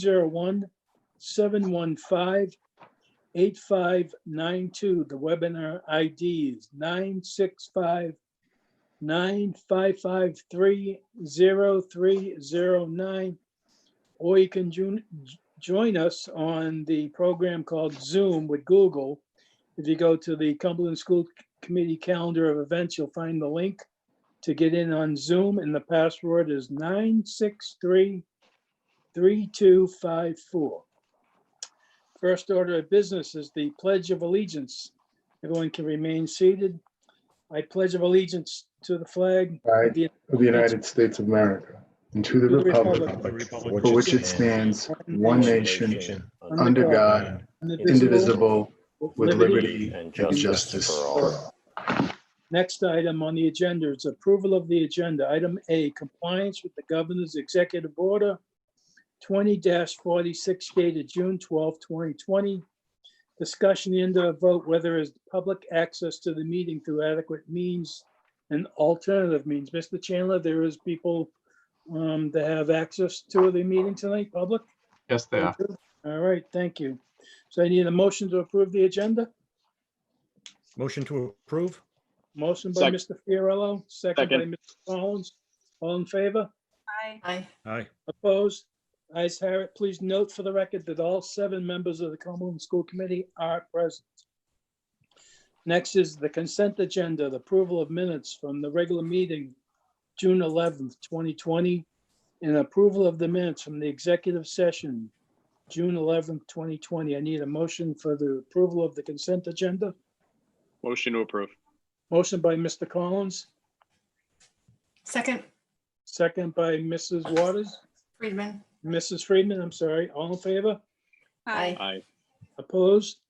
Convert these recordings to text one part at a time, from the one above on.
301-715-8592. The webinar ID is 965-955-30309. Or you can join us on the program called Zoom with Google. If you go to the Cumberland School Committee calendar of events, you'll find the link to get in on Zoom, and the password is 963-3254. First order of business is the Pledge of Allegiance. Everyone can remain seated. I pledge of allegiance to the flag of the United States of America, and to the republic for which it stands, one nation, under God, indivisible, with liberty and justice for all. Next item on the agenda is approval of the agenda. Item A, compliance with the governor's executive order 20-46 dated June 12, 2020. Discussion and a vote whether is public access to the meeting through adequate means and alternative means. Mr. Chandler, there is people that have access to the meeting tonight, public? Yes, they are. All right, thank you. So I need a motion to approve the agenda. Motion to approve. Motion by Mr. Fiorello, second by Mr. Collins. All in favor? Aye. Aye. Opposed? Ayes have it. Please note for the record that all 7 members of the Cumberland School Committee are present. Next is the consent agenda, the approval of minutes from the regular meeting, June 11th, 2020, and approval of the minutes from the executive session, June 11th, 2020. I need a motion for the approval of the consent agenda. Motion to approve. Motion by Mr. Collins, Second, second by Mrs. Waters, Friedman. Mrs. Friedman, I'm sorry. All in favor? Aye. Aye. Opposed?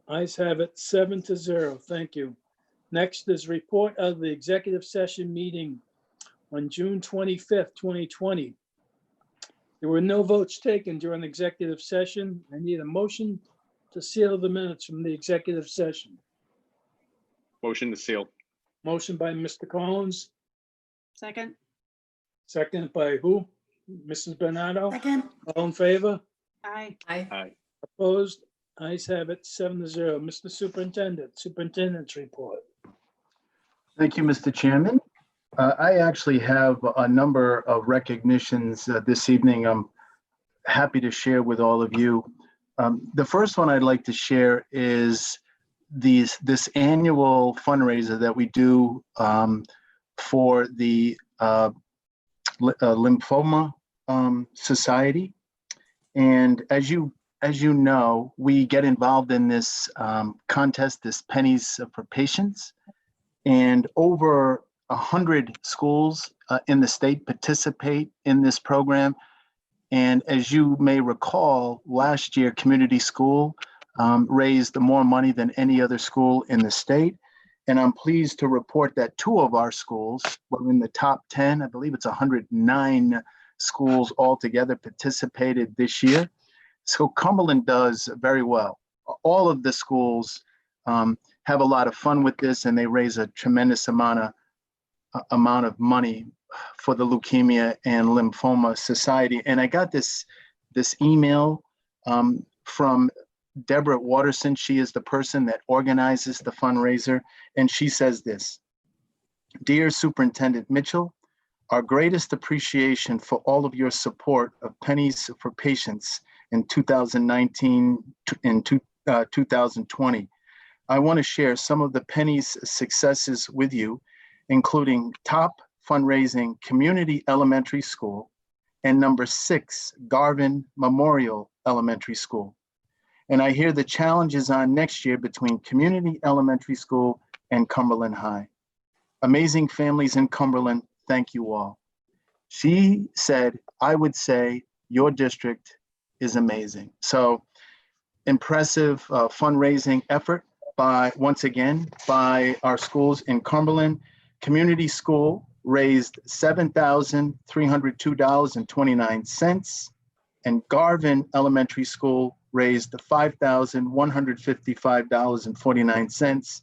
Ayes have it, 7-0. Thank you. Next is report of the executive session meeting on June 25th, 2020. There were no votes taken during executive session. I need a motion to seal the minutes from the executive session. Motion to seal. Motion by Mr. Collins, Second. second by who? Mrs. Bernardo? Second. All in favor? Aye. Aye. Aye. Opposed? Ayes have it, 7-0. Mr. Superintendent, Superintendent's report. Thank you, Mr. Chairman. I actually have a number of recognitions this evening I'm happy to share with all of you. The first one I'd like to share is this annual fundraiser that we do for the Lymphoma Society. And as you know, we get involved in this contest, this Pennies for Patients, and over 100 schools in the state participate in this program. And as you may recall, last year, Community School raised more money than any other school in the state. And I'm pleased to report that 2 of our schools were in the top 10. I believe it's 109 schools altogether participated this year. So Cumberland does very well. All of the schools have a lot of fun with this, and they raise a tremendous amount of money for the Leukemia and Lymphoma Society. And I got this email from Deborah Watterson. She is the person that organizes the fundraiser. And she says this: "Dear Superintendent Mitchell, our greatest appreciation for all of your support of Pennies for Patients in 2019 and 2020. I want to share some of the Pennies successes with you, including top fundraising community elementary school and number 6 Garvin Memorial Elementary School. And I hear the challenges on next year between community elementary school and Cumberland High. Amazing families in Cumberland, thank you all." She said, I would say your district is amazing. So impressive fundraising effort once again by our schools in Cumberland. Community School raised $7,302.29, and Garvin Elementary School raised $5,155.49.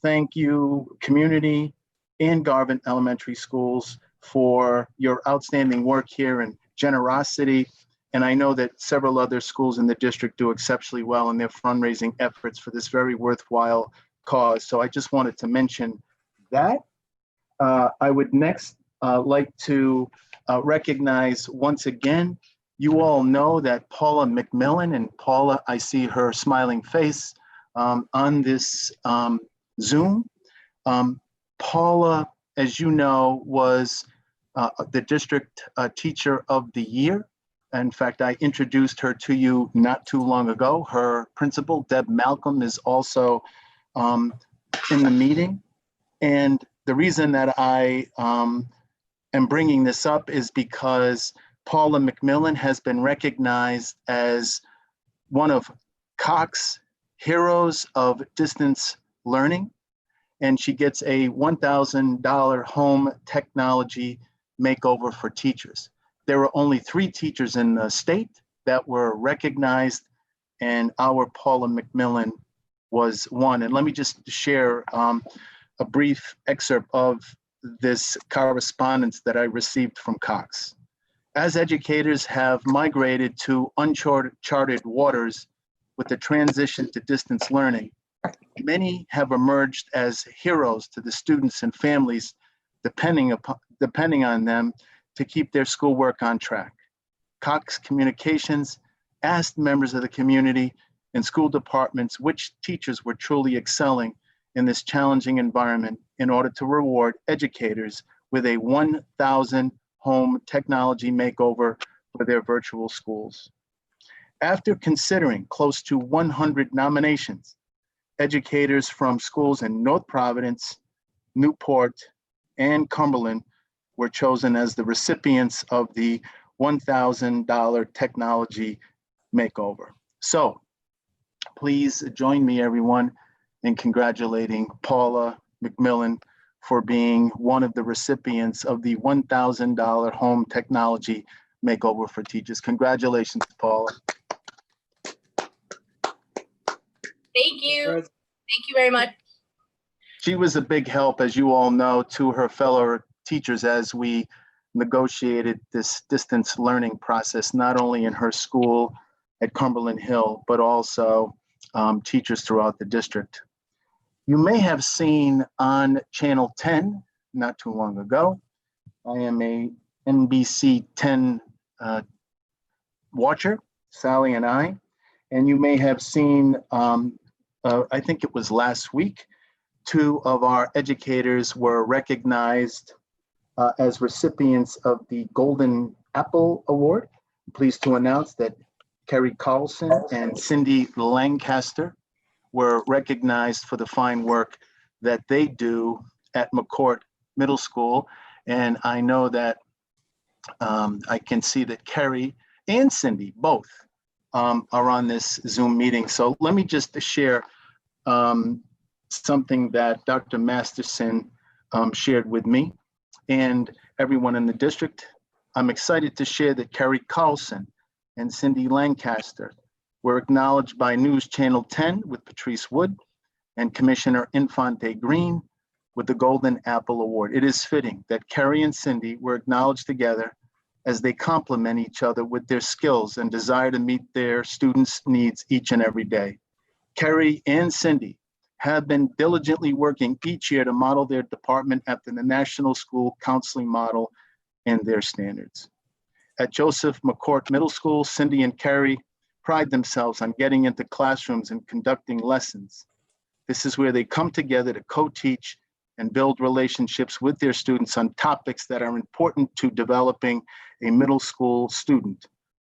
Thank you, community in Garvin Elementary Schools, for your outstanding work here and generosity. And I know that several other schools in the district do exceptionally well in their fundraising efforts for this very worthwhile cause. So I just wanted to mention that. I would next like to recognize once again, you all know that Paula Mcmillan, and Paula, I see her smiling face on this Zoom. Paula, as you know, was the district teacher of the year. In fact, I introduced her to you not too long ago. Her principal, Deb Malcolm, is also in the meeting. And the reason that I am bringing this up is because Paula Mcmillan has been recognized as one of Cox's Heroes of Distance Learning, and she gets a $1,000 home technology makeover for teachers. There were only 3 teachers in the state that were recognized, and our Paula Mcmillan was one. And let me just share a brief excerpt of this correspondence that I received from Cox. As educators have migrated to uncharted waters with the transition to distance learning, many have emerged as heroes to the students and families depending on them to keep their schoolwork on track. Cox Communications asked members of the community and school departments which teachers were truly excelling in this challenging environment in order to reward educators with a 1,000 home technology makeover for their virtual schools. After considering close to 100 nominations, educators from schools in North Providence, Newport, and Cumberland were chosen as the recipients of the $1,000 technology makeover. So please join me, everyone, in congratulating Paula Mcmillan for being one of the recipients of the $1,000 home technology makeover for teachers. Congratulations, Paula. Thank you. Thank you very much. She was a big help, as you all know, to her fellow teachers as we negotiated this distance learning process, not only in her school at Cumberland Hill, but also teachers throughout the district. You may have seen on Channel 10 not too long ago. I am a NBC 10 watcher, Sally and I, and you may have seen, I think it was last week, 2 of our educators were recognized as recipients of the Golden Apple Award. I'm pleased to announce that Kerry Carlson and Cindy Lancaster were recognized for the fine work that they do at McCourt Middle School. And I know that I can see that Kerry and Cindy both are on this Zoom meeting. So let me just share something that Dr. Masterson shared with me and everyone in the district. I'm excited to share that Kerry Carlson and Cindy Lancaster were acknowledged by News Channel 10 with Patrice Wood and Commissioner Infante Green with the Golden Apple Award. It is fitting that Kerry and Cindy were acknowledged together as they complement each other with their skills and desire to meet their students' needs each and every day. Kerry and Cindy have been diligently working each year to model their department after the National School Counseling Model and their standards. At Joseph McCourt Middle School, Cindy and Kerry pride themselves on getting into classrooms and conducting lessons. This is where they come together to co-teach and build relationships with their students on topics that are important to developing a middle school student,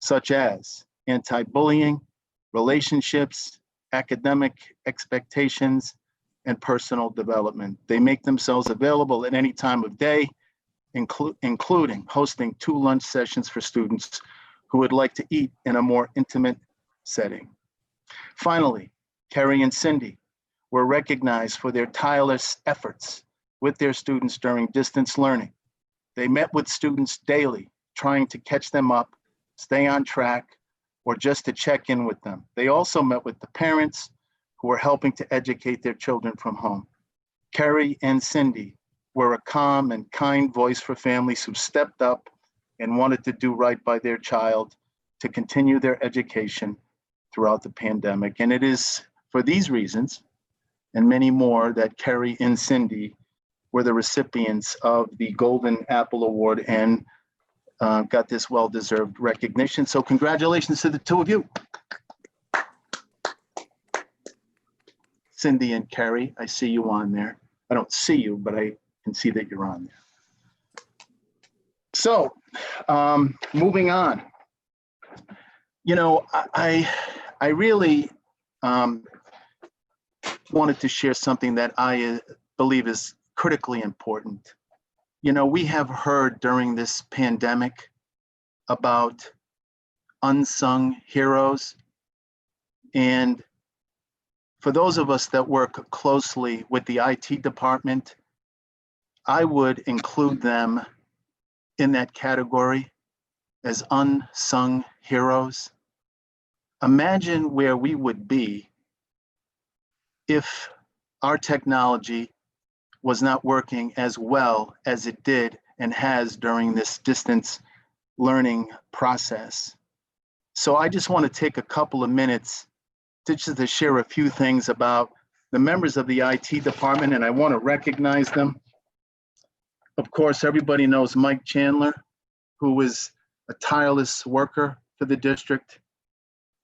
such as anti-bullying, relationships, academic expectations, and personal development. They make themselves available at any time of day, including hosting 2 lunch sessions for students who would like to eat in a more intimate setting. Finally, Kerry and Cindy were recognized for their tireless efforts with their students during distance learning. They met with students daily, trying to catch them up, stay on track, or just to check in with them. They also met with the parents who were helping to educate their children from home. Kerry and Cindy were a calm and kind voice for families who stepped up and wanted to do right by their child to continue their education throughout the pandemic. And it is for these reasons and many more that Kerry and Cindy were the recipients of the Golden Apple Award and got this well-deserved recognition. So congratulations to the two of you. Cindy and Kerry, I see you on there. I don't see you, but I can see that you're on there. So moving on. You know, I really wanted to share something that I believe is critically important. You know, we have heard during this pandemic about unsung heroes. And for those of us that work closely with the IT department, I would include them in that category as unsung heroes. Imagine where we would be if our technology was not working as well as it did and has during this distance learning process. So I just want to take a couple of minutes to share a few things about the members of the IT department, and I want to recognize them. Of course, everybody knows Mike Chandler, who is a tireless worker for the district,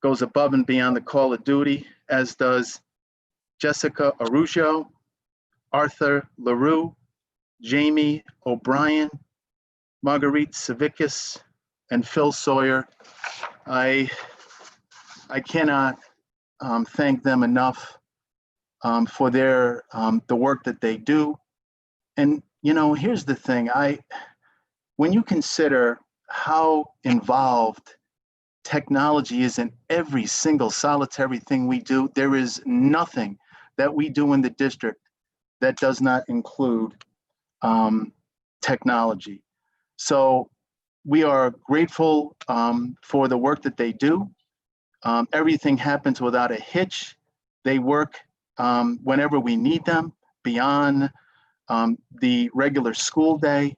goes above and beyond the call of duty, as does Jessica Araujo, Arthur LaRue, Jamie O'Brien, Marguerite Savickas, and Phil Sawyer. I cannot thank them enough for their the work that they do. And you know, here's the thing: when you consider how involved technology is in every single solitary thing we do, there is nothing that we do in the district that does not include technology. So we are grateful for the work that they do. Everything happens without a hitch. They work whenever we need them beyond the regular school day.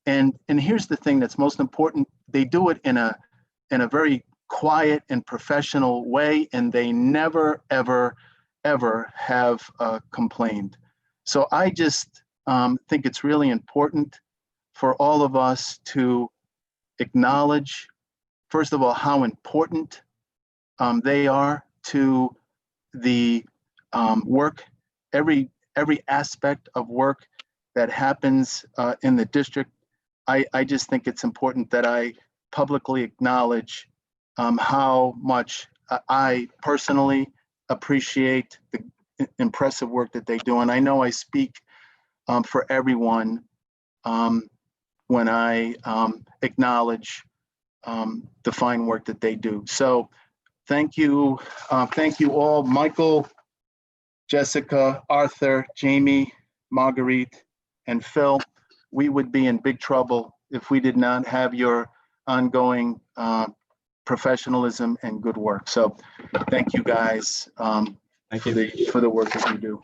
And here's the thing that's most important: they do it in a very quiet and professional way, and they never, ever, ever have complained. So I just think it's really important for all of us to acknowledge, first of all, how important they are to the work, every aspect of work that happens in the district. I just think it's important that I publicly acknowledge how much I personally appreciate the impressive work that they do. And I know I speak for everyone when I acknowledge the fine work that they do. So thank you all, Michael, Jessica, Arthur, Jamie, Marguerite, and Phil. We would be in big trouble if we did not have your ongoing professionalism and good work. So thank you guys for the work that you do.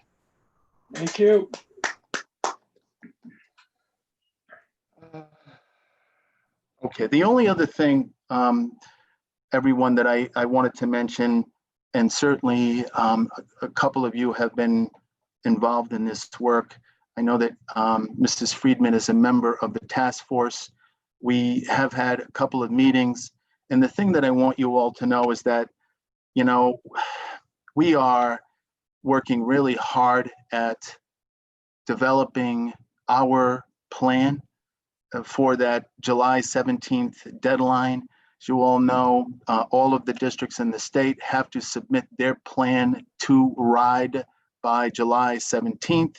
Thank you. Okay, the only other thing, everyone, that I wanted to mention, and certainly a couple of you have been involved in this work. I know that Mrs. Friedman is a member of the task force. We have had a couple of meetings, and the thing that I want you all to know is that, you know, we are working really hard at developing our plan for that July 17th deadline. As you all know, all of the districts in the state have to submit their plan to RIDE by July 17th.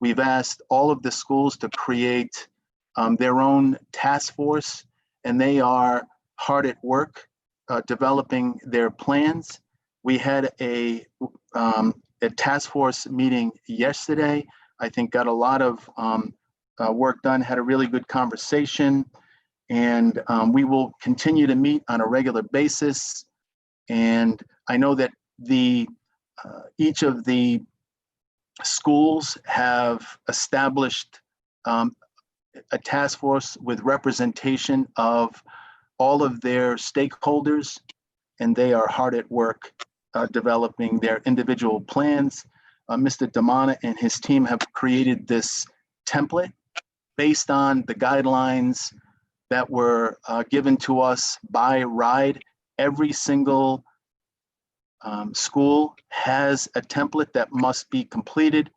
We've asked all of the schools to create their own task force, and they are hard at work developing their plans. We had a task force meeting yesterday. I think got a lot of work done, had a really good conversation, and we will continue to meet on a regular basis. And I know that each of the schools have established a task force with representation of all of their stakeholders, and they are hard at work developing their individual plans. Mr. Damana and his team have created this template based on the guidelines that were given to us by RIDE. Every single school has a template that must be completed.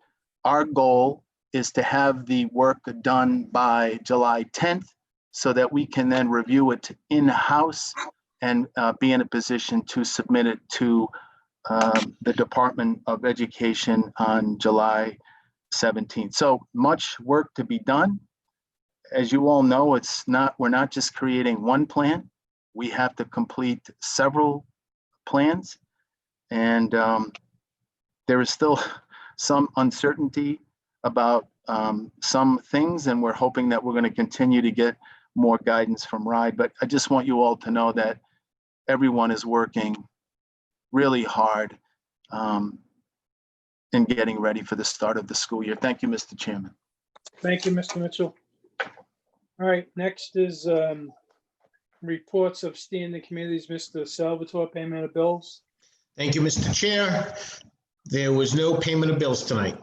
Our goal is to have the work done by July 10th so that we can then review it in-house and be in a position to submit it to the Department of Education on July 17th. So much work to be done. As you all know, we're not just creating one plan. We have to complete several plans. And there is still some uncertainty about some things, and we're hoping that we're going to continue to get more guidance from RIDE. But I just want you all to know that everyone is working really hard in getting ready for the start of the school year. Thank you, Mr. Chairman. Thank you, Mr. Mitchell. All right, next is reports of standing committees. Mr. Salvatore, payment of bills. Thank you, Mr. Chair. There was no payment of bills tonight.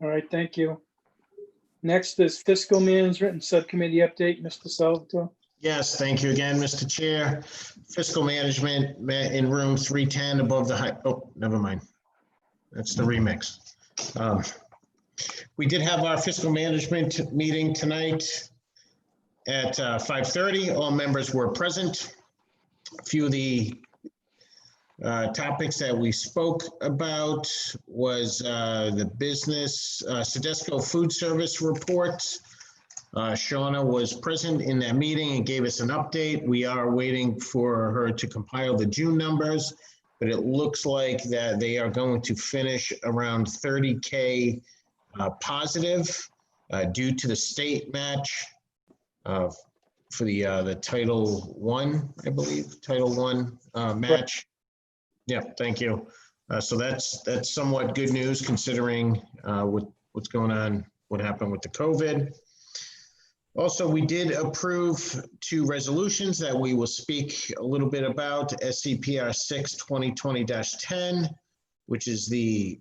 All right, thank you. Next is fiscal management and subcommittee update, Mr. Salvatore. Yes, thank you again, Mr. Chair. Fiscal Management met in room 310 above the high, oh, never mind. That's the remix. We did have our fiscal management meeting tonight at 5:30. All members were present. A few of the topics that we spoke about was the business Sedesco food service report. Shauna was present in that meeting and gave us an update. We are waiting for her to compile the June numbers, but it looks like that they are going to finish around 30K positive due to the state match for the Title I, I believe, Title I match. Yeah, thank you. So that's somewhat good news considering what's going on, what happened with the COVID. Also, we did approve 2 resolutions that we will speak a little bit about. SCPR 6 2020-10, which is the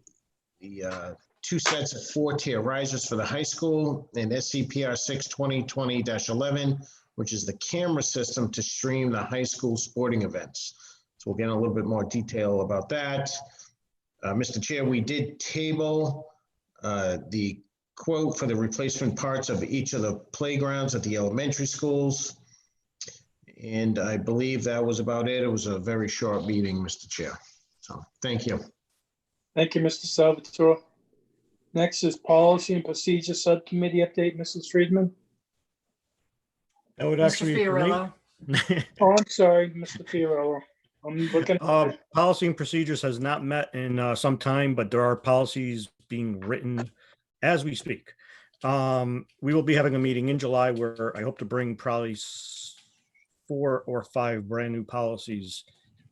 2 sets of 4-tier risers for the high school, and SCPR 6 2020-11, which is the camera system to stream the high school sporting events. So we'll get a little bit more detail about that. Mr. Chair, we did table the quote for the replacement parts of each of the playgrounds at the elementary schools. And I believe that was about it. It was a very short meeting, Mr. Chair. So thank you. Thank you, Mr. Salvatore. Next is policy and procedure subcommittee update, Mrs. Friedman. That would Mr. actually be for me. Fiorello. Oh, I'm sorry, Mr. Fiorello. I'm looking. Policy and procedures has not met in some time, but there are policies being written as we speak. We will be having a meeting in July where I hope to bring probably 4 or 5 brand new policies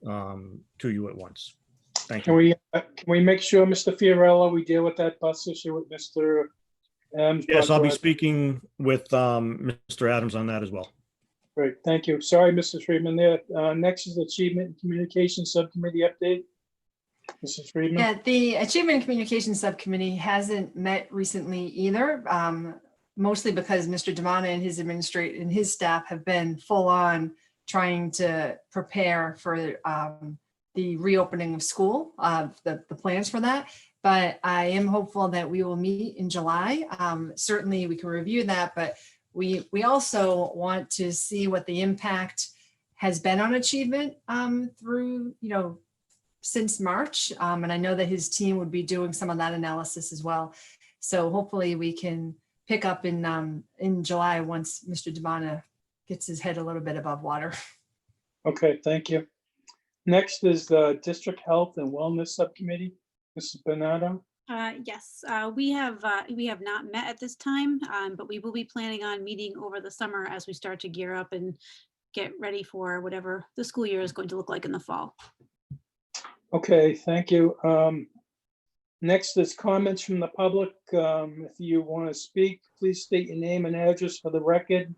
to you at once. Thank you. Can we make sure, Mr. Fiorello, we deal with that bus issue with Mr. Adams? Yes, I'll be speaking with Mr. Adams on that as well. Great, thank you. Sorry, Mr. Friedman there. Next is achievement and communication subcommittee update. Mrs. Friedman? Yeah, the Achievement and Communication Subcommittee hasn't met recently either, mostly because Mr. Damana and his administrator and his staff have been full on trying to prepare for the reopening of school, the plans for that. But I am hopeful that we will meet in July. Certainly we can review that, but we also want to see what the impact has been on achievement through, since March. And I know that his team would be doing some of that analysis as well. So hopefully we can pick up in July once Mr. Damana gets his head a little bit above water. Okay, thank you. Next is the District Health and Wellness Subcommittee. Mrs. Bernardo? Yes, we have not met at this time, but we will be planning on meeting over the summer as we start to gear up and get ready for whatever the school year is going to look like in the fall. Okay, thank you. Next is comments from the public. If you want to speak, please state your name and address for the record.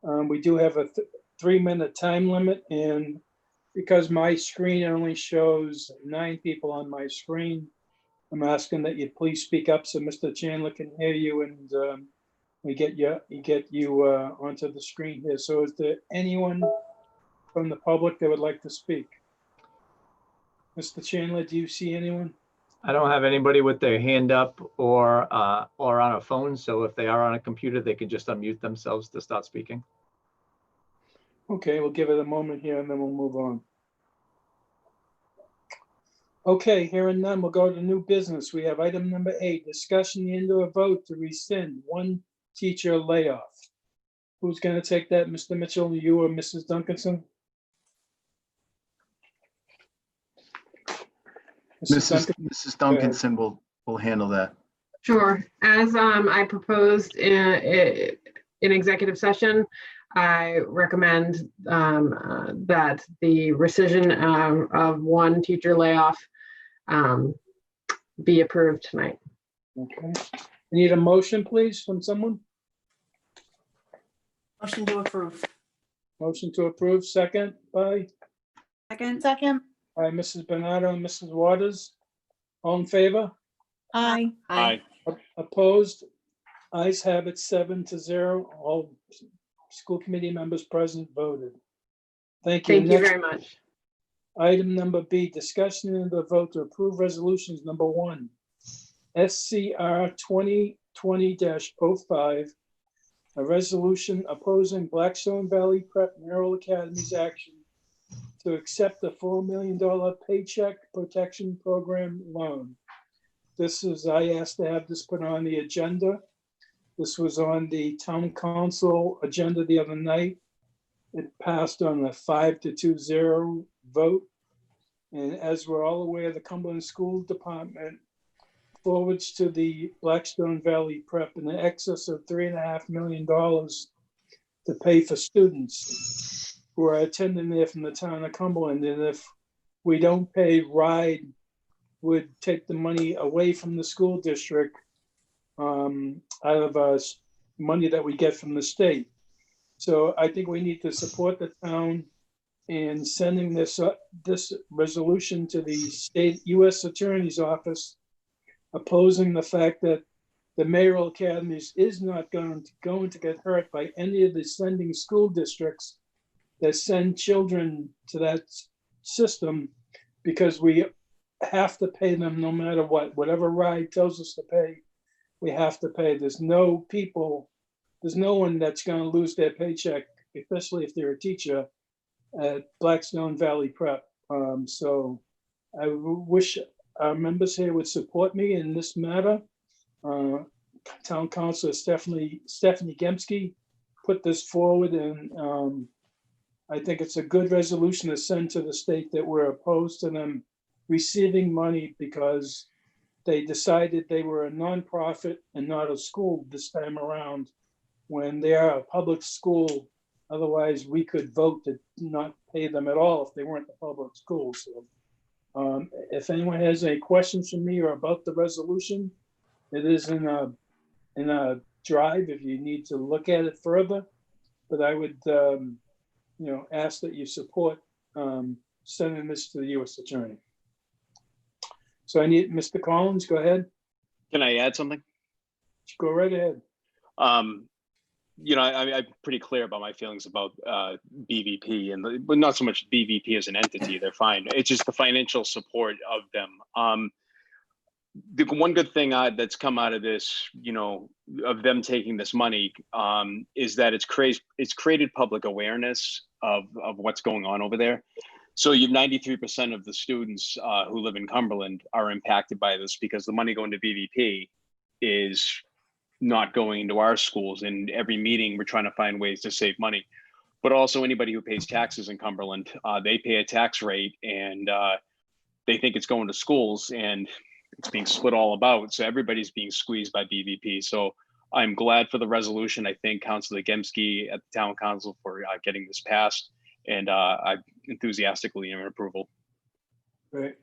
We do have a 3-minute time limit, and because my screen only shows 9 people on my screen, I'm asking that you please speak up so Mr. Chandler can hear you and we get you onto the screen here. So is there anyone from the public that would like to speak? Mr. Chandler, do you see anyone? I don't have anybody with their hand up or on a phone. So if they are on a computer, they can just unmute themselves to start speaking. Okay, we'll give it a moment here and then we'll move on. Okay, hearing none, we'll go to new business. We have item number 8, discussion and a vote to rescind 1 teacher layoff. Who's going to take that, Mr. Mitchell, you or Mrs. Duncanson? Mrs. Duncanson will handle that. Sure. As I proposed in executive session, I recommend that the rescission of 1 teacher layoff be approved tonight. Okay. Need a motion, please, from someone? Motion to approve. Motion to approve, second by Second. Mrs. Bernardo and Mrs. Waters. All in favor? Aye. Aye. Opposed? Ayes have it 7-0. All school committee members present voted. Thank you. Thank you Next, very much. item number B, discussion and the vote to approve resolutions number 1, SCR 2020-05, a resolution opposing Blackstone Valley Prep Mayoral Academy's action to accept a $4 million Paycheck Protection Program loan. This is, I asked to have this put on the agenda. This was on the town council agenda the other night. It passed on a 5-2-0 vote. And as we're all aware, the Cumberland School Department forwards to the Blackstone Valley Prep in excess of $3.5 million to pay for students who are attending there from the town of Cumberland. And if we don't pay, RIDE would take the money away from the school district out of money that we get from the state. So I think we need to support the town in sending this resolution to the state U.S. Attorney's Office, opposing the fact that the Mayoral Academies is not going to get hurt by any of the sending school districts that send children to that system, because we have to pay them no matter what. Whatever RIDE tells us to pay, we have to pay. There's no one that's going to lose their paycheck, especially if they're a teacher at Blackstone Valley Prep. So I wish our members here would support me in this matter. Town Councilor Stephanie Gemsky put this forward, and I think it's a good resolution to send to the state that we're opposed to them receiving money because they decided they were a nonprofit and not a school this time around, when they are a public school. Otherwise, we could vote to not pay them at all if they weren't a public school. So if anyone has any questions for me or about the resolution, it is in a drive if you need to look at it further. But I would ask that you support sending this to the U.S. Attorney. So I need Mr. Collins, go ahead. Can I add something? Go right ahead. I'm pretty clear about my feelings about BVP, but not so much BVP as an entity. They're fine. It's just the financial support of them. The one good thing that's come out of this, of them taking this money, is that it's created public awareness of what's going on over there. So you have 93% of the students who live in Cumberland are impacted by this, because the money going to BVP is not going into our schools. And every meeting, we're trying to find ways to save money. But also anybody who pays taxes in Cumberland, they pay a tax rate, and they think it's going to schools, and it's being split all about. So everybody's being squeezed by BVP. So I'm glad for the resolution. I thank Councilor Gemsky at the Town Council for getting this passed, and I'm enthusiastically in approval. Right.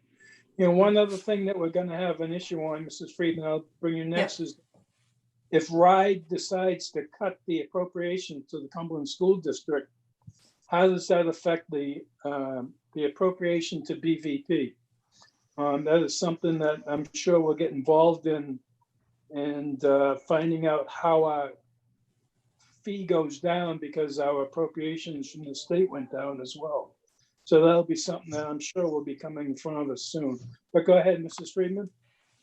One other thing that we're going to have an issue on, Mrs. Friedman, I'll bring you next, is if RIDE decides to cut the appropriation to the Cumberland School District, how does that affect the appropriation to BVP? That is something that I'm sure we'll get involved in, and finding out how our fee goes down because our appropriations from the state went down as well. So that'll be something that I'm sure will be coming in front of us soon. But go ahead, Mrs. Friedman.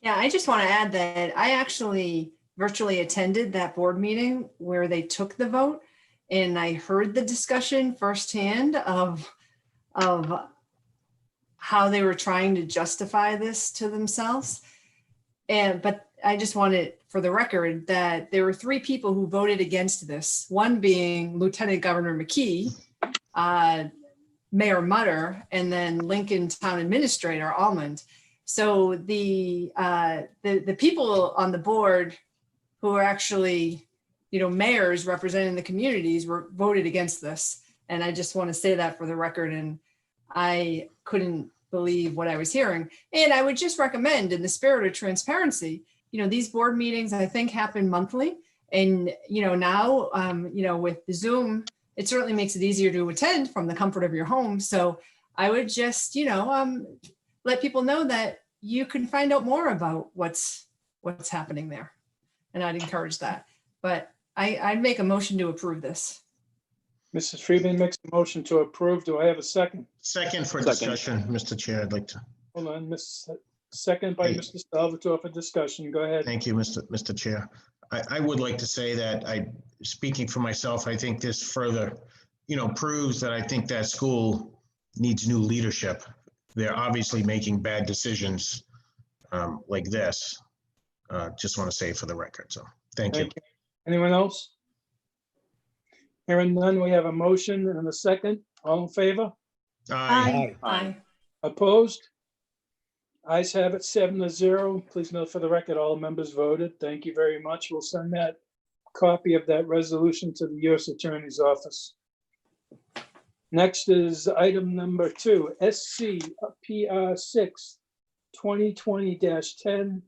Yeah, I just want to add that I actually virtually attended that board meeting where they took the vote, and I heard the discussion firsthand of how they were trying to justify this to themselves. But I just wanted for the record that there were 3 people who voted against this, one being Lieutenant Governor McKee, Mayor Mutter, and then Lincoln Town Administrator Almond. So the people on the board who are actually, mayors representing the communities were voted against this. And I just want to say that for the record. And I couldn't believe what I was hearing. And I would just recommend, in the spirit of transparency, these board meetings, I think, happen monthly. And, now, with the Zoom, it certainly makes it easier to attend from the comfort of your home. So I would just, let people know that you can find out more about what's happening there. And I'd encourage that. But I'd make a motion to approve this. Mrs. Friedman makes a motion to approve. Do I have a second? Second for Second. discussion, Mr. Chair, I'd like to. Hold on, second by Mr. Salvatore for discussion. Go ahead. Thank you, Mr. Chair. I would like to say that speaking for myself, I think this further, proves that I think that school needs new leadership. They're obviously making bad decisions like this. Just want to say for the record. So thank you. Anyone else? Hearing none, we have a motion and a second. All in favor? Aye. Aye. Opposed? Ayes have it 7-0. Please note for the record, all members voted. Thank you very much. We'll send that copy of that resolution to the U.S. Attorney's Office. Next is item number 2, SCPR 6 2020-10,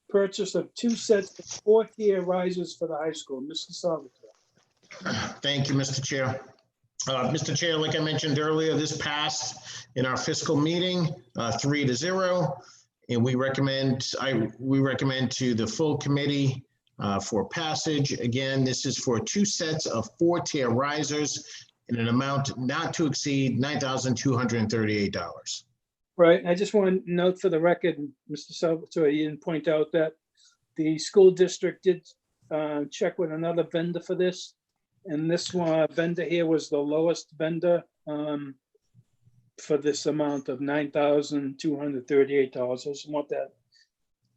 purchase of 2 sets of 4-tier risers for the high school. Mr. Salvatore. Thank you, Mr. Chair. Mr. Chair, like I mentioned earlier, this passed in our fiscal meeting 3-0, and we recommend to the full committee for passage. Again, this is for 2 sets of 4-tier risers in an amount not to exceed $9,238. Right. I just want to note for the record, Mr. Salvatore, you didn't point out that the school district did check with another vendor for this. And this one vendor here was the lowest vendor for this amount of $9,238. I just want that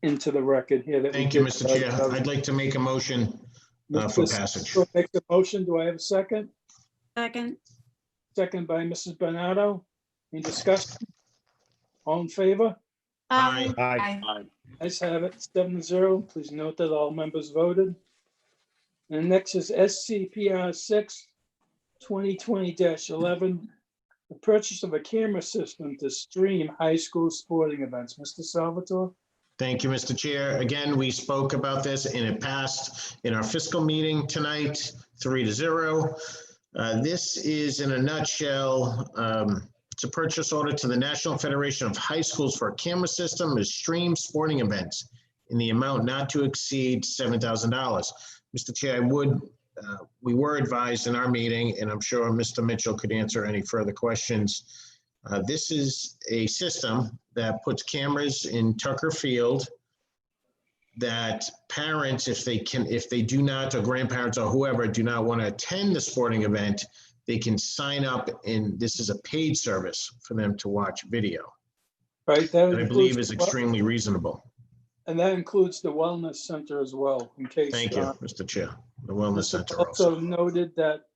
into the record here. Thank you, Mr. Chair. I'd like to make a motion for passage. Make the motion. Do I have a second? Second. Second by Mrs. Bernardo. Any discussion? All in favor? Aye. Aye. Ayes have it 7-0. Please note that all members voted. And next is SCPR 6 2020-11, the purchase of a camera system to stream high school sporting events. Mr. Salvatore? Thank you, Mr. Chair. Again, we spoke about this and it passed in our fiscal meeting tonight, 3-0. This is in a nutshell, it's a purchase order to the National Federation of High Schools for a camera system to stream sporting events in the amount not to exceed $7,000. Mr. Chair, we were advised in our meeting, and I'm sure Mr. Mitchell could answer any further questions. This is a system that puts cameras in Tucker Field that parents, if they do not, or grandparents or whoever do not want to attend the sporting event, they can sign up, and this is a paid service for them to watch video. Right. That I believe is extremely reasonable. And that includes the wellness center as well, in case. Thank you, Mr. Chair. The Wellness Center Also also. noted that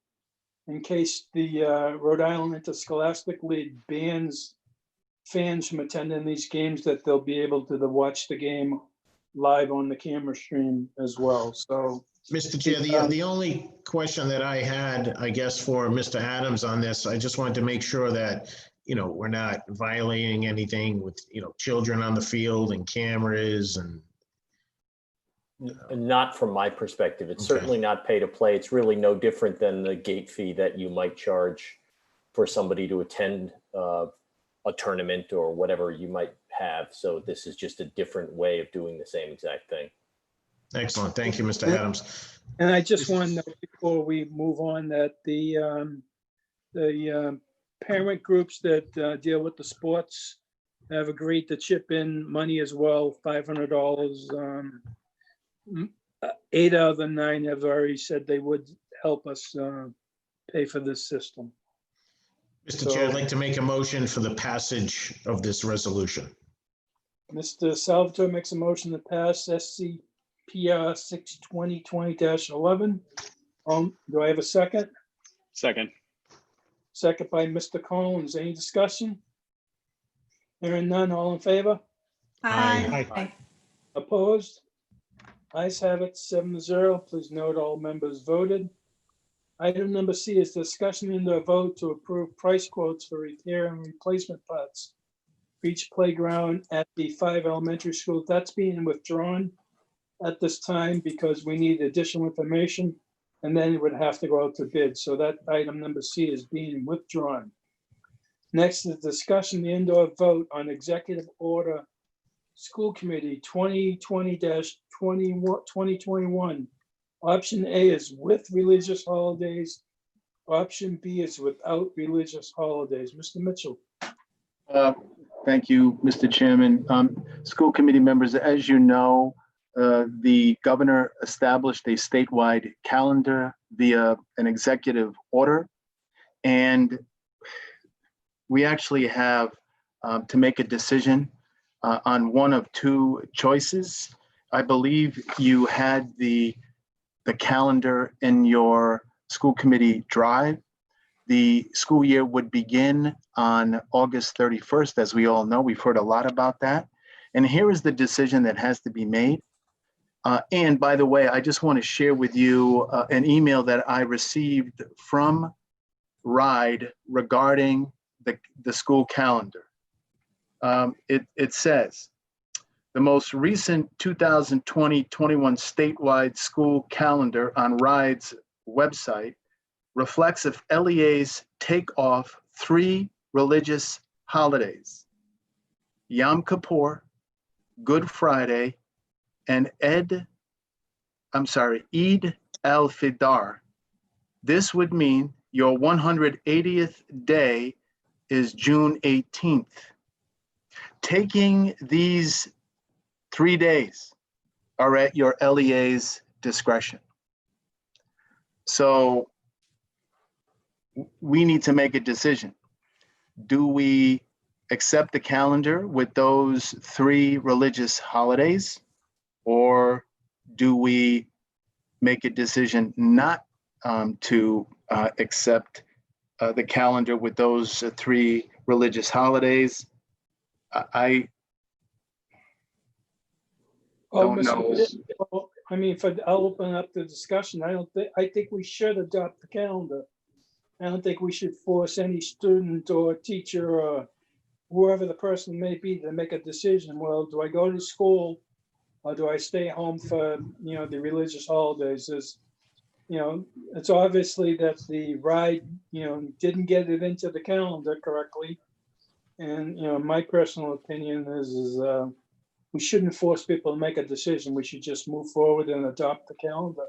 in case the Rhode Island Interscholastic League bans fans from attending these games, that they'll be able to watch the game live on the camera stream as well. So, Mr. Chair, the only question that I had, I guess, for Mr. Adams on this, I just wanted to make sure that, we're not violating anything with, children on the field and cameras and. Not from my perspective. It's Okay. certainly not pay to play. It's really no different than the gate fee that you might charge for somebody to attend a tournament or whatever you might have. So this is just a different way of doing the same exact thing. Excellent. Thank you, Mr. Adams. And I just want to note before we move on that the parent groups that deal with the sports have agreed to chip in money as well, $500. 8 out of the 9 have already said they would help us pay for this system. Mr. Chair, I'd like to make a motion for the passage of this resolution. Mr. Salvatore makes a motion to pass SCPR 62020-11. Do I have a second? Second. Second by Mr. Collins. Any discussion? Hearing none, all in favor? Aye. Opposed? Ayes have it, 7-0. Please note all members voted. Item number C is discussion and a vote to approve price quotes for repair and replacement parts for each playground at the 5 elementary schools. That's being withdrawn at this time because we need additional information, and then it would have to go out to bid. So that item number C is being withdrawn. Next is discussion and or vote on executive order School Committee 2020-2021. Option A is with religious holidays. Option B is without religious holidays. Mr. Mitchell. Thank you, Mr. Chairman. School committee members, as you know, the governor established a statewide calendar via an executive order. And we actually have to make a decision on one of two choices. I believe you had the calendar in your school committee drive. The school year would begin on August 31st, as we all know. We've heard a lot about that. And here is the decision that has to be made. And by the way, I just want to share with you an email that I received from RIDE regarding the school calendar. It says, the most recent 2020-21 statewide school calendar on RIDE's website reflects if LEAs take off 3 religious holidays: Yom Kippur, Good Friday, and Eid al-Fitr. This would mean your 180th day is June 18th. Taking these 3 days are at your LEA's discretion. So we need to make a decision. Do we accept the calendar with those 3 religious holidays, or do we make a decision not to accept the calendar with those 3 religious holidays? I don't know. I mean, I'll open up the discussion. I think we should adopt the calendar. I don't think we should force any student or teacher or whoever the person may be to make a decision. Well, do I go to school or do I stay home for, the religious holidays? It's obviously that the RIDE, didn't get it into the calendar correctly. And, my personal opinion is we shouldn't force people to make a decision. We should just move forward and adopt the calendar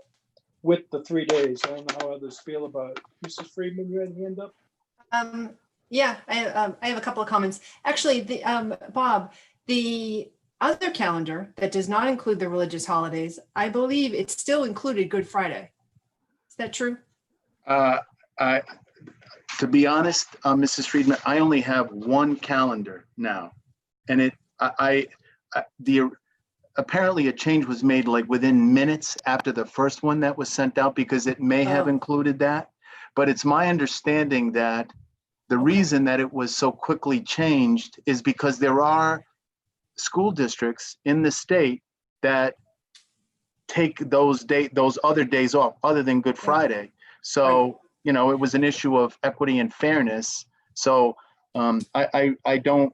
with the 3 days. I don't know how others feel about it. Mrs. Friedman, you had a hand up? Yeah, I have a couple of comments. Actually, Bob, the other calendar that does not include the religious holidays, I believe it still included Good Friday. Is that true? To be honest, Mrs. Friedman, I only have one calendar now, and apparently a change was made like within minutes after the first one that was sent out, because it may have included that. But it's my understanding that the reason that it was so quickly changed is because there are school districts in the state that take those other days off other than Good Friday. So, it was an issue of equity and fairness. So I don't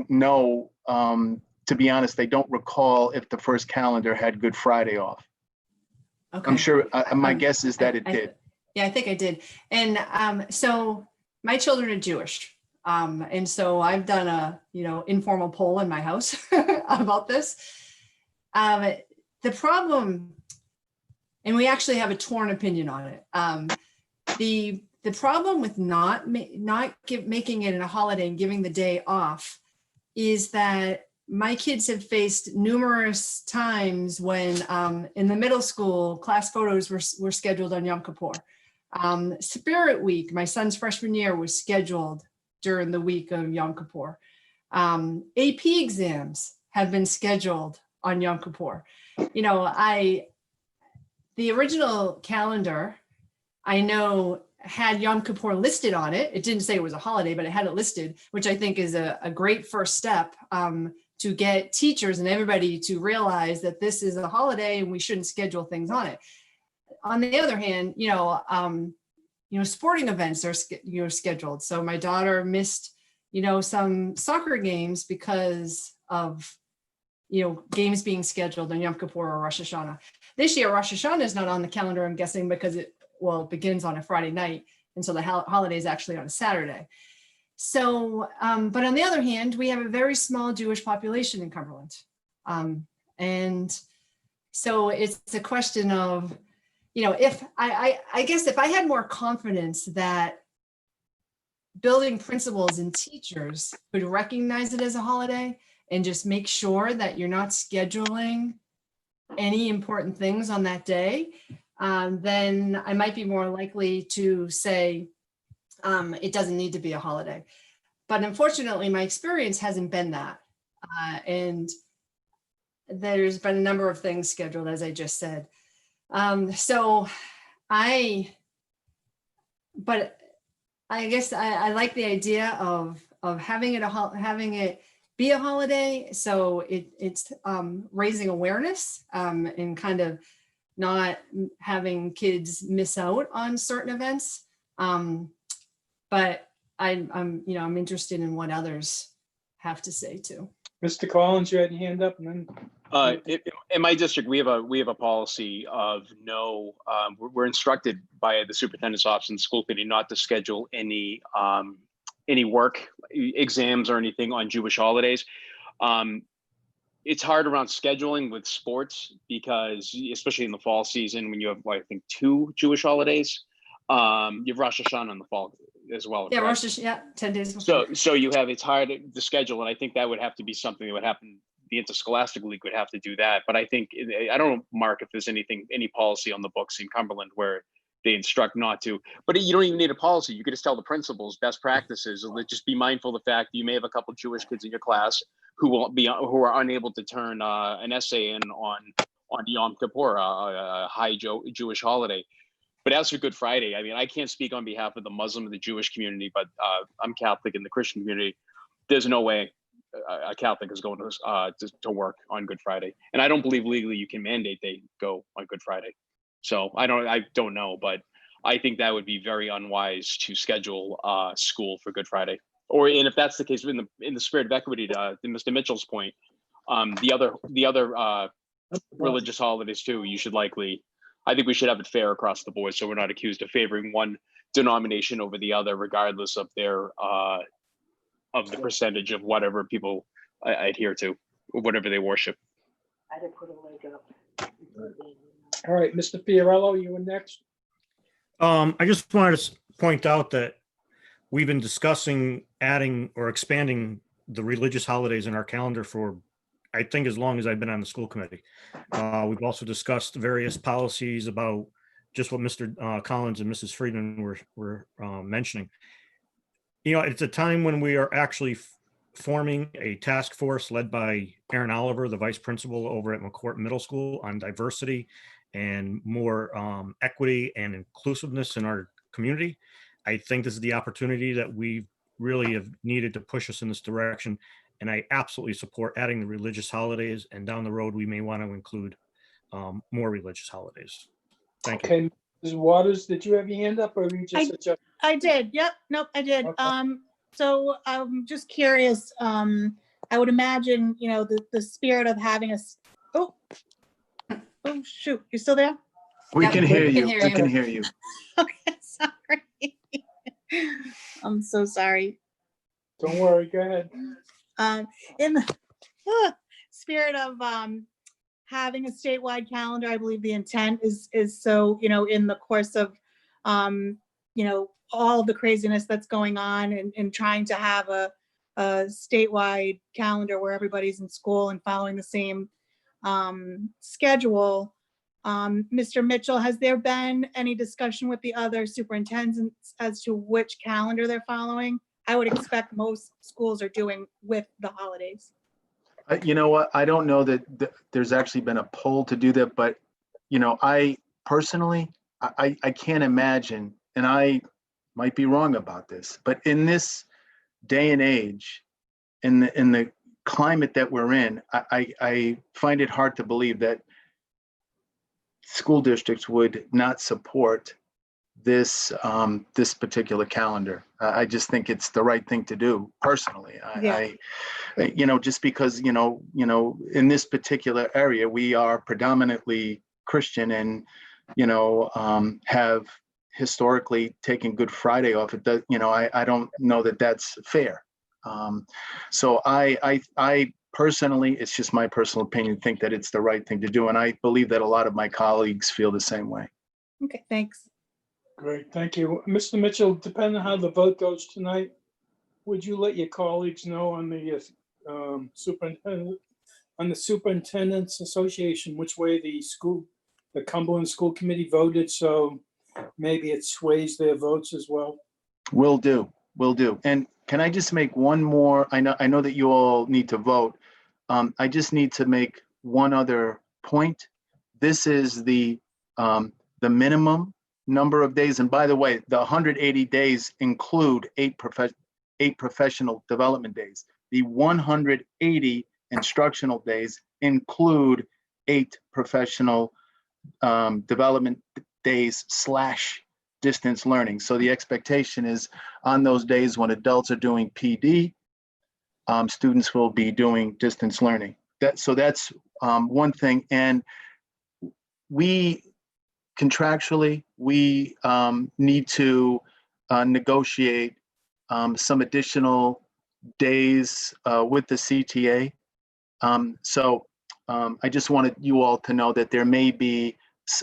know. To be honest, I don't recall if the first calendar had Good Friday off. Okay. I'm sure, my guess is that it did. Yeah, I think I did. And so my children are Jewish. And so I've done a, informal poll in my house about this. The problem, and we actually have a torn opinion on it. The problem with not making it a holiday and giving the day off is that my kids have faced numerous times when in the middle school, class photos were scheduled on Yom Kippur. Spirit Week, my son's freshman year, was scheduled during the week of Yom Kippur. AP exams have been scheduled on Yom Kippur. The original calendar, I know, had Yom Kippur listed on it. It didn't say it was a holiday, but it had it listed, which I think is a great first step to get teachers and everybody to realize that this is a holiday and we shouldn't schedule things on it. On the other hand, sporting events are scheduled. So my daughter missed, some soccer games because of, games being scheduled on Yom Kippur or Rosh Hashanah. This year, Rosh Hashanah is not on the calendar, I'm guessing, because it begins on a Friday night. And so the holiday is actually on a Saturday. So, but on the other hand, we have a very small Jewish population in Cumberland. And so it's a question of, if I guess if I had more confidence that building principals and teachers could recognize it as a holiday and just make sure that you're not scheduling any important things on that day, then I might be more likely to say it doesn't need to be a holiday. But unfortunately, my experience hasn't been that. And there's been a number of things scheduled, as I just said. So I guess I like the idea of having it be a holiday. So it's raising awareness and kind of not having kids miss out on certain events. But I'm interested in what others have to say too. Mr. Collins, you had your hand up, and then in my district, we have a policy of no. We're instructed by the superintendent's office and school committee not to schedule any work, exams, or anything on Jewish holidays. It's hard around scheduling with sports because, especially in the fall season, when you have, I think, 2 Jewish holidays, you have Rosh Hashanah in the fall as well. Yeah, correct? Rosh Hashanah, 10 days before. So it's hard to schedule, and I think that would have to be something that would happen. The Interscholastic League would have to do that. But I think, I don't know, Mark, if there's any policy on the books in Cumberland where they instruct not to. But you don't even need a policy. You could just tell the principals best practices. Just be mindful of the fact that you may have a couple of Jewish kids in your class who are unable to turn an essay in on Yom Kippur, a high Jewish holiday. But as for Good Friday, I mean, I can't speak on behalf of the Muslim and the Jewish community, but I'm Catholic in the Christian community. There's no way a Catholic is going to work on Good Friday, and I don't believe legally you can mandate they go on Good Friday. So I don't know, but I think that would be very unwise to schedule school for Good Friday. And if that's the case, in the spirit of equity, to Mr. Mitchell's point, the other religious holidays too, you should likely. I think we should have it fair across the board, so we're not accused of favoring one denomination over the other, regardless of their of the percentage of whatever people adhere to, or whatever they worship. I didn't put a leg up. all right, Mr. Fiorello, you were next. I just wanted to point out that we've been discussing adding or expanding the religious holidays in our calendar for, I think, as long as I've been on the school committee. We've also discussed various policies about just what Mr. Collins and Mrs. Friedman were mentioning. It's a time when we are actually forming a task force led by Aaron Oliver, the vice principal over at McCourt Middle School, on diversity and more equity and inclusiveness in our community. I think this is the opportunity that we really have needed to push us in this direction. And I absolutely support adding the religious holidays, and down the road, we may want to include more religious holidays. Thank you. Okay, Ms. Waters, did you have your hand up, or were you just adjusting? I did. Yep. Nope, I did. Okay. So I'm just curious. I would imagine, the spirit of having oh, shoot. You still there? We Yeah, can we hear can you. hear We you. can hear you. Okay. Sorry. I'm so sorry. Don't worry, go ahead. In the spirit of having a statewide calendar, I believe the intent is so, in the course of, all of the craziness that's going on and trying to have a statewide calendar where everybody's in school and following the same schedule. Mr. Mitchell, has there been any discussion with the other superintendents as to which calendar they're following? I would expect most schools are doing with the holidays. You know what? I don't know that there's actually been a poll to do that, but I personally, I can't imagine, and I might be wrong about this, but in this day and age, in the climate that we're in, I find it hard to believe that school districts would not support this this particular calendar. I just think it's the right thing to do personally. Just because in this particular area we are predominantly Christian and have historically taken Good Friday off. It does, I don't know that that's fair. So I personally, it's just my personal opinion, think that it's the right thing to do, and I believe that a lot of my colleagues feel the same way. Okay, thanks. Great, thank you. Mr. Mitchell, depending on how the vote goes tonight, would you let your colleagues know on the Superintendent's Association which way the Cumberland School Committee voted, so maybe it sways their votes as well? Will do. And can I just make one more? I know that you all need to vote. I just need to make one other point. This is the minimum number of days. And by the way, the 180 days include eight professional development days. The 180 instructional days include 8 professional development days / distance learning. So the expectation is on those days when adults are doing PD, students will be doing distance learning. That's one thing. And we contractually, we need to negotiate some additional days with the CTA. So I just wanted you all to know that there may be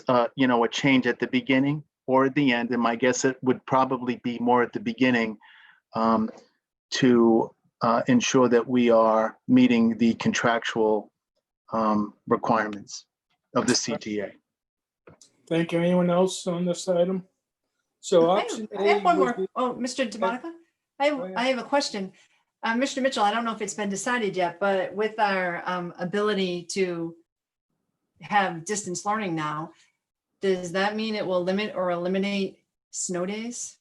a change at the beginning or at the end, and my guess it would probably be more at the beginning to ensure that we are meeting the contractual requirements of the CTA. Thank you. Anyone else on this item? So option I have one more. would be- Oh, Mr. DeMonica, I have a question. Mr. Mitchell, I don't know if it's been decided yet, but with our ability to have distance learning now, does that mean it will limit or eliminate snow days?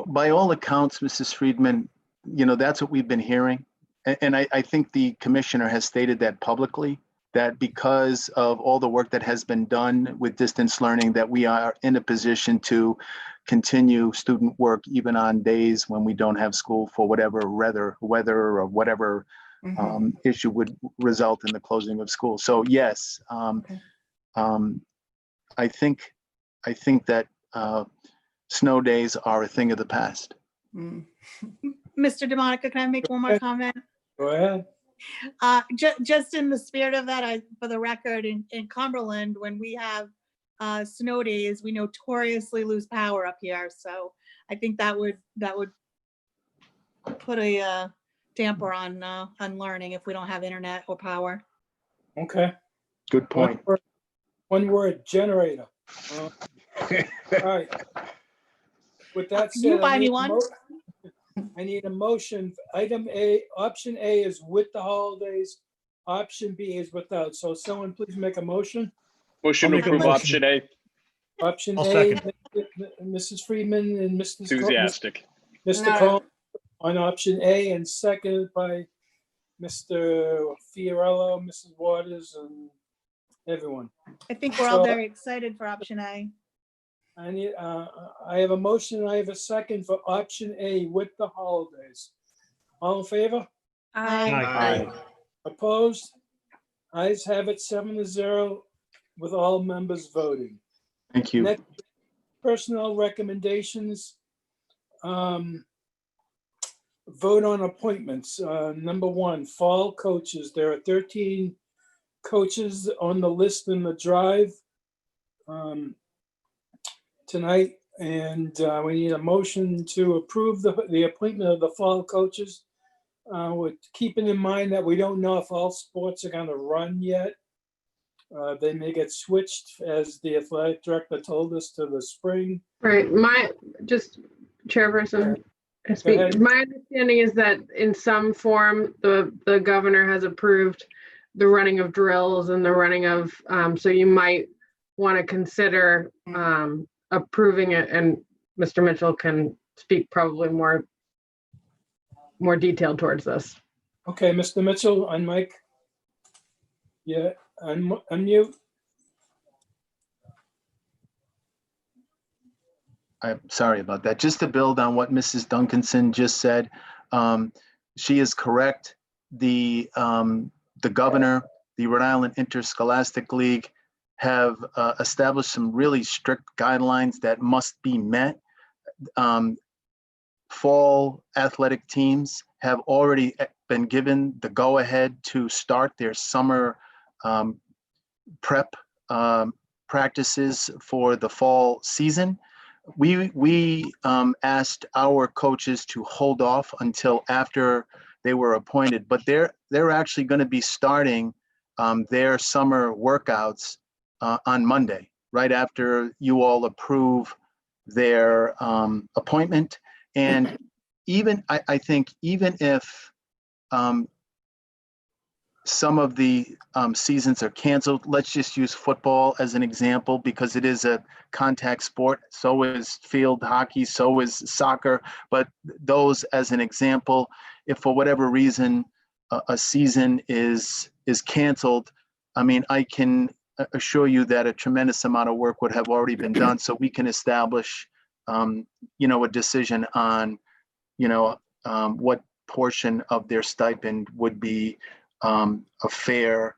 By all accounts, Mrs. Friedman, that's what we've been hearing. And I think the commissioner has stated that publicly, that because of all the work that has been done with distance learning, that we are in a position to continue student work even on days when we don't have school for whatever weather or whatever issue would result in the closing of school. So yes, I think that snow days are a thing of the past. Mr. DeMonica, can I make one more comment? Go ahead. Just in the spirit of that, for the record, in Cumberland, when we have snow days, we notoriously lose power up here. So I think that would put a damper on learning if we don't have internet or power. Okay. Good point. One word, generator. All right. With that said, You buy me one. I need a motion. Item A, option A is with the holidays. Option B is without. So someone please make a motion. Motion to I'll make a approve motion. option A. Option I'll A, second. Mrs. Friedman and Enthusiastic. Mr. Cohen on option A, and seconded by Mr. Fiorello, Mrs. Waters, and everyone. I think we're all very excited for option A. I have a motion and I have a second for option A with the holidays. All in favor? Aye. Opposed? Ayes have it 7-0 with all members voting. Thank you. Next, personnel recommendations. Vote on appointments. Number one, fall coaches. There are 13 coaches on the list in the drive tonight, and we need a motion to approve the appointment of the fall coaches. With keeping in mind that we don't know if all sports are going to run yet. They may get switched, as the athletic director told us, to the spring. Right. Chairperson. ahead. My understanding is that in some form, the governor has approved the running of drills and the running of, so you might want to consider approving it, and Mr. Mitchell can speak probably more detailed towards this. Okay, Mr. Mitchell, on mic. Yeah, unmute. I'm sorry about that. Just to build on what Mrs. Duncanson just said, she is correct. The governor, the Rhode Island Interscholastic League have established some really strict guidelines that must be met. Fall athletic teams have already been given the go-ahead to start their summer prep practices for the fall season. We asked our coaches to hold off until after they were appointed, but they're actually going to be starting their summer workouts on Monday, right after you all approve their appointment. And even I think even if some of the seasons are canceled, let's just use football as an example, because it is a contact sport. So is field hockey, so is soccer. But those as an example, if for whatever reason a season is canceled, I mean, I can assure you that a tremendous amount of work would have already been done, so we can establish, a decision on, what portion of their stipend would be a fair,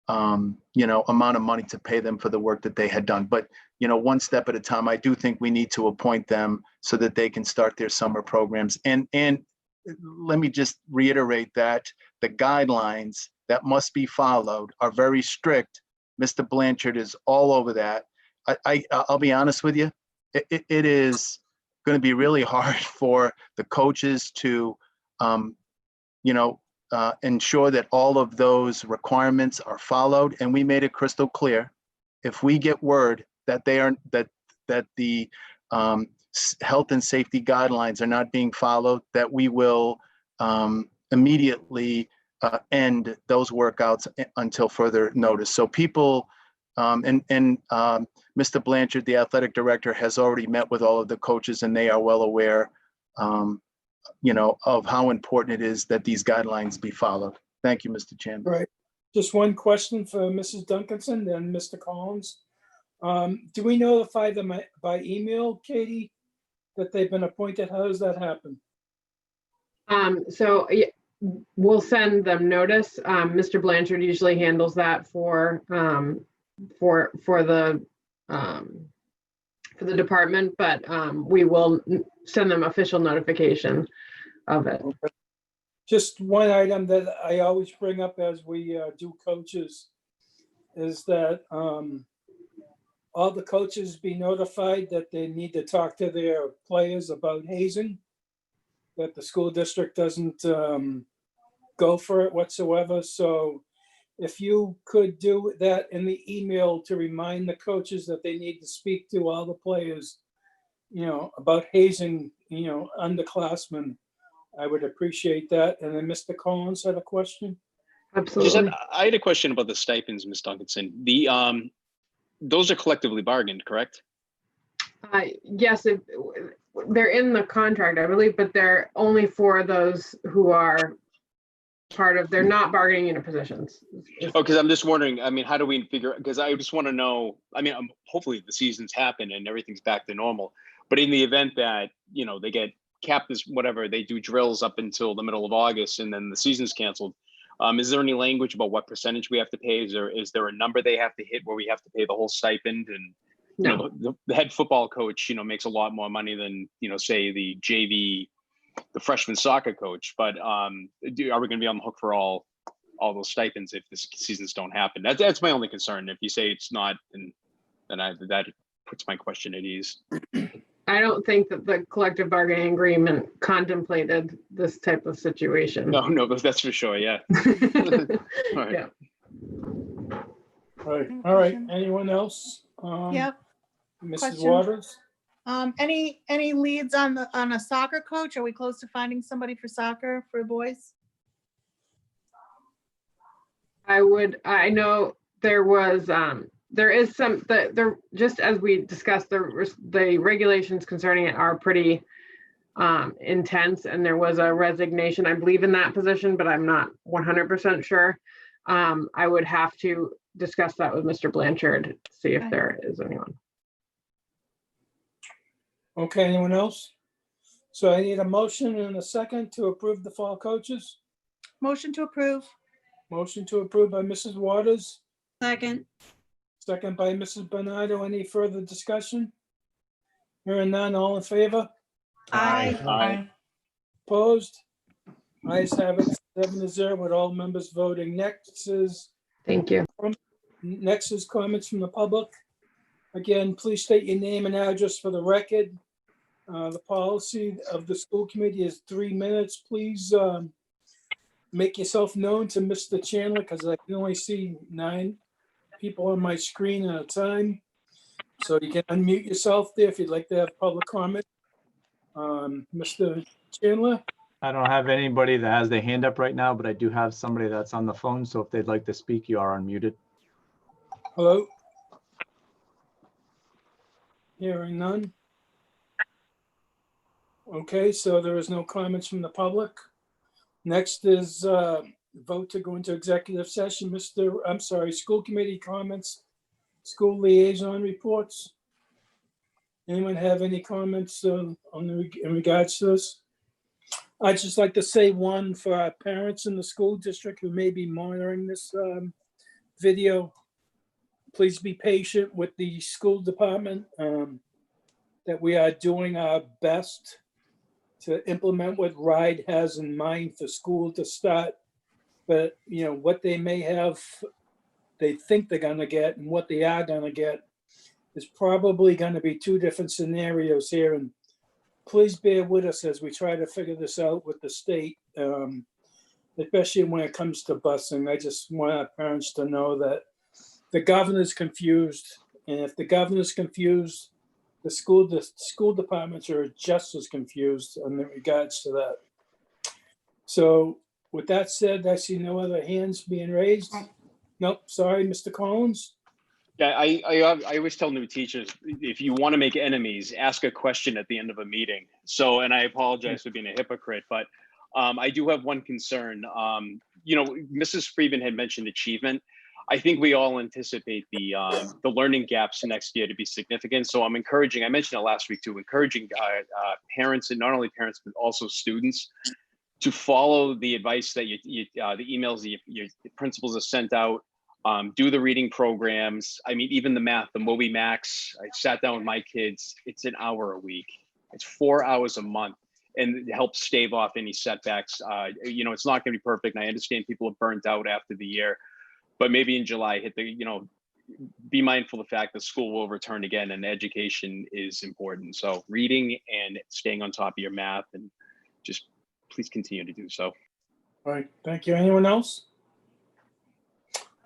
amount of money to pay them for the work that they had done. But, one step at a time, I do think we need to appoint them so that they can start their summer programs. And let me just reiterate that the guidelines that must be followed are very strict. Mr. Blanchard is all over that. I'll be honest with you. It is going to be really hard for the coaches to, ensure that all of those requirements are followed. And we made it crystal clear, if we get word that that the health and safety guidelines are not being followed, that we will immediately end those workouts until further notice. So people, Mr. Blanchard, the athletic director, has already met with all of the coaches, and they are well aware of how important it is that these guidelines be followed. Thank you, Mr. Chairman. Right. Just one question for Mrs. Duncanson and Mr. Collins. Do we notify them by email, Katie, that they've been appointed? How does that happen? So we'll send them notice. Mr. Blanchard usually handles that for the department, but we will send them official notification of it. Okay. Just one item that I always bring up as we do coaches is that all the coaches be notified that they need to talk to their players about hazing, that the school district doesn't go for it whatsoever. So if you could do that in the email to remind the coaches that they need to speak to all the players, about hazing, underclassmen, I would appreciate that. And then Mr. Collins had a question. Absolutely. I had a question about the stipends, Ms. Duncanson. Those are collectively bargained, correct? Yes, they're in the contract, I believe, but they're only for those who are they're not bargaining unit positions. Oh, because I'm just wondering, how do we figure, because I just want to know, hopefully the seasons happen and everything's back to normal, but in the event that, they get capped as whatever, they do drills up until the middle of August and then the season's canceled. Is there any language about what percentage we have to pay? Is there a number they have to hit where we have to pay the whole stipend? And you know, the head football coach, you know, makes a lot more money than, you know, say the JV, the freshman soccer coach. But are we going to be on the hook for all those stipends if the seasons don't happen? That's my only concern. If you say it's not, then that puts my question at ease. I don't think that the collective bargaining agreement contemplated this type of situation. No, that's for sure. Yeah. All right. Yeah. All right. Anyone else? Yep. Mrs. Question. Waters? Any leads on a soccer coach? Are we close to finding somebody for soccer for boys? I know there was, there is some, just as we discussed, the regulations concerning it are pretty intense, and there was a resignation, I believe, in that position, but I'm not 100% sure. I would have to discuss that with Mr. Blanchard, see if there is anyone. Okay, anyone else? So I need a motion and a second to approve the fall coaches. Motion to approve. Motion to approve by Mrs. Waters, Second. second by Mrs. Bernardo. Any further discussion? Hearing none, all in favor? Aye. Opposed? Ayes have it, 7-0 with all members voting. Next is comments from the public. Again, please state your name and address for the record. The policy of the school committee is 3 minutes. Please make yourself known to Mr. Chandler, because I can only see 9 people on my screen at a time. So you can unmute yourself there if you'd like to have public comment. Mr. Chandler? I don't have anybody that has their hand up right now, but I do have somebody that's on the phone. So if they'd like to speak, you are unmuted. Hello? Hearing none. Okay, so there is no comments from the public. Next is vote to go into executive session. School committee comments, school liaison reports. Anyone have any comments in regards to this? I'd just like to say one for our parents in the school district who may be monitoring this video. Please be patient with the school department, that we are doing our best to implement what RIDE has in mind for school to start. But, you know, what they may have, they think they're going to get, and what they are going to get is probably going to be 2 different scenarios here. And please bear with us as we try to figure this out with the state, especially when it comes to busing. I just want our parents to know that the governor's confused, and if the governor's confused, the school departments are just as confused in regards to that. So with that said, I see no other hands being raised. Nope, sorry, Mr. Collins. Yeah, I always tell new teachers, if you want to make enemies, ask a question at the end of a meeting. So, and I apologize for being a hypocrite, but I do have one concern. You know, Mrs. Friedman had mentioned achievement. I think we all anticipate the learning gaps next year to be significant. So I'm encouraging, I mentioned it last week too, encouraging parents, and not only parents, but also students, to follow the advice that the emails that your principals have sent out. Do the reading programs. I mean, even the math, the Moby Max, I sat down with my kids, it's an hour a week. It's 4 hours a month, and it helps stave off any setbacks. You know, it's not gonna be perfect. And I understand people are burnt out after the year, but maybe in July, be mindful of the fact that school will return again, and education is important. So reading and staying on top of your math, and just please continue to do so. All right, thank you. Anyone else?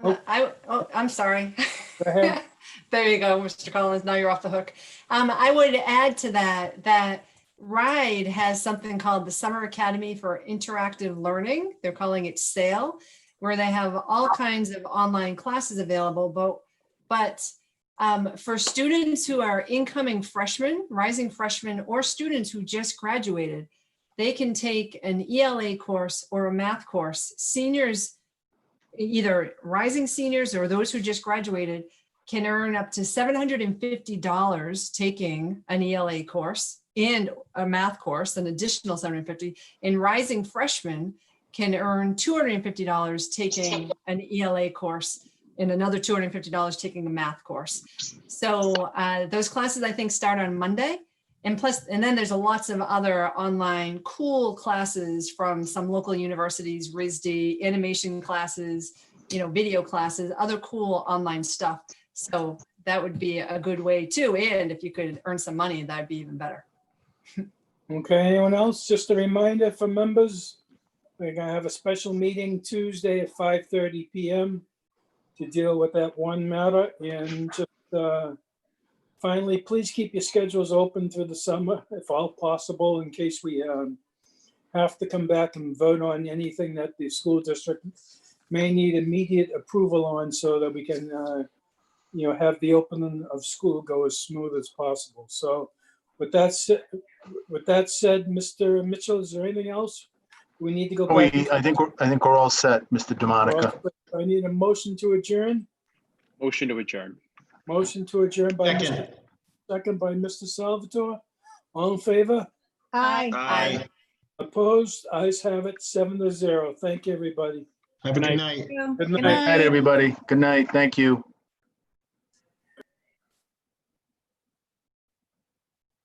I'm sorry. Go ahead. There you go, Mr. Collins. Now you're off the hook. I would add to that RIDE has something called the Summer Academy for Interactive Learning. They're calling it SAIL, where they have all kinds of online classes available. But for students who are incoming freshmen, rising freshmen, or students who just graduated, they can take an ELA course or a math course. Seniors, either rising seniors or those who just graduated, can earn up to $750 taking an ELA course and a math course, an additional $750. And rising freshmen can earn $250 taking an ELA course and another $250 taking a math course. So those classes I think start on Monday. And then there's lots of other online cool classes from some local universities, RISD, animation classes, video classes, other cool online stuff. So that would be a good way too. And if you could earn some money, that'd be even better. Okay, anyone else? Just a reminder for members, we're gonna have a special meeting Tuesday at 5:30 PM to deal with that one matter. And just finally, please keep your schedules open through the summer, if all possible, in case we have to come back and vote on anything that the school district may need immediate approval on, so that we can, have the opening of school go as smooth as possible. So with that said, Mr. Mitchell, is there anything else we need to go back? I think we're all set, Mr. DeMonica. I need a motion to adjourn. Motion to adjourn. Motion to adjourn by second by Mr. Salvatore. All in favor? Aye. Aye. Opposed? Ayes have it, 7-0. Thank you, everybody. Have a good night. Good Good night, everybody. Good night. Thank you.